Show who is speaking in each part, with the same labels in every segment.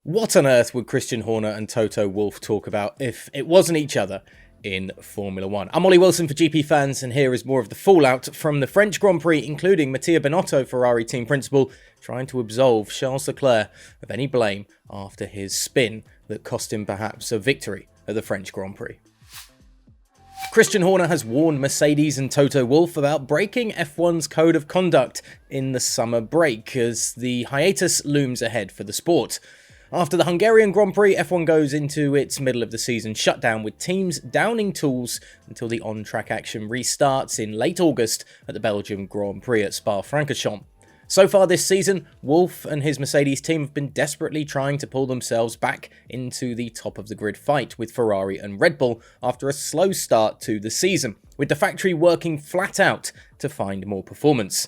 Speaker 1: What on earth would Christian Horner and Toto Wolff talk about if it wasn't each other in Formula 1? I'm Ollie Wilson for GPFans, and here is more of the fallout from the French Grand Prix, including Matteo Binotto, Ferrari team principal, trying to absolve Charles Leclerc of any blame after his spin that cost him perhaps a victory at the French Grand Prix. Christian Horner has warned Mercedes and Toto Wolff about breaking F1's code of conduct in the summer break as the hiatus looms ahead for the sport. After the Hungarian Grand Prix, F1 goes into its middle of the season shutdown, with teams downing tools until the on-track action restarts in late August at the Belgian Grand Prix at Spa-Francorchamps. So far this season, Wolff and his Mercedes team have been desperately trying to pull themselves back into the top of the grid fight with Ferrari and Red Bull after a slow start to the season, with the factory working flat out to find more performance.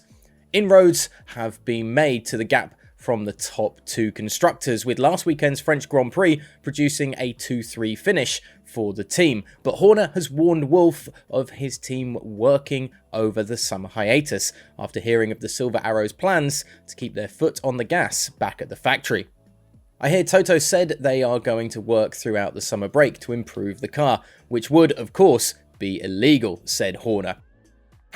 Speaker 1: Inroads have been made to the gap from the top two constructors, with last weekend's French Grand Prix producing a 2-3 finish for the team. But Horner has warned Wolff of his team working over the summer hiatus after hearing of the Silver Arrow's plans to keep their foot on the gas back at the factory. I hear Toto said they are going to work throughout the summer break to improve the car, which would, of course, be illegal, said Horner.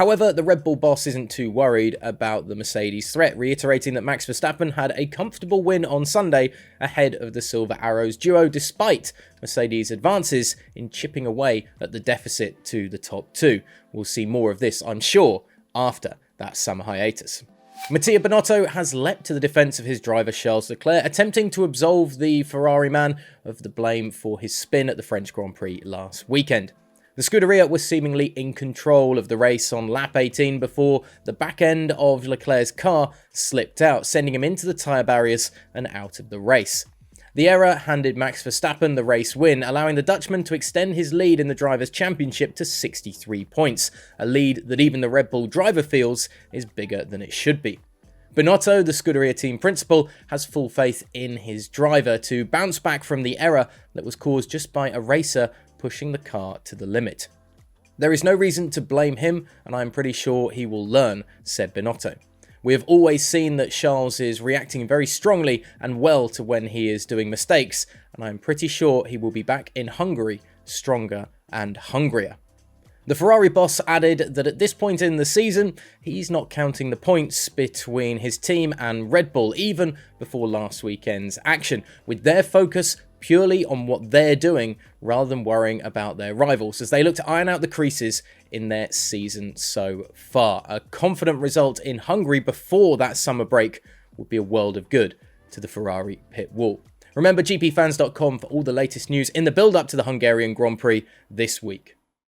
Speaker 1: However, the Red Bull boss isn't too worried about the Mercedes threat, reiterating that Max Verstappen had a comfortable win on Sunday ahead of the Silver Arrows duo, despite Mercedes' advances in chipping away at the deficit to the top two. We'll see more of this, I'm sure, after that summer hiatus. Matteo Binotto has leapt to the defence of his driver Charles Leclerc, attempting to absolve the Ferrari man of the blame for his spin at the French Grand Prix last weekend. The Scuderia was seemingly in control of the race on lap 18 before the back end of Leclerc's car slipped out, sending him into the tyre barriers and out of the race. The error handed Max Verstappen the race win, allowing the Dutchman to extend his lead in the Drivers' Championship to 63 points, a lead that even the Red Bull driver feels is bigger than it should be. Binotto, the Scuderia team principal, has full faith in his driver to bounce back from the error that was caused just by a racer pushing the car to the limit. There is no reason to blame him, and I'm pretty sure he will learn, said Binotto. We have always seen that Charles is reacting very strongly and well to when he is doing mistakes, and I'm pretty sure he will be back in Hungary stronger and hungrier. The Ferrari boss added that at this point in the season, he's not counting the points between his team and Red Bull, even before last weekend's action, with their focus purely on what they're doing rather than worrying about their rivals as they look to iron out the creases in their season so far. A confident result in Hungary before that summer break would be a world of good to the Ferrari pit wall. Remember GPFans.com for all the latest news in the build-up to the Hungarian Grand Prix this week.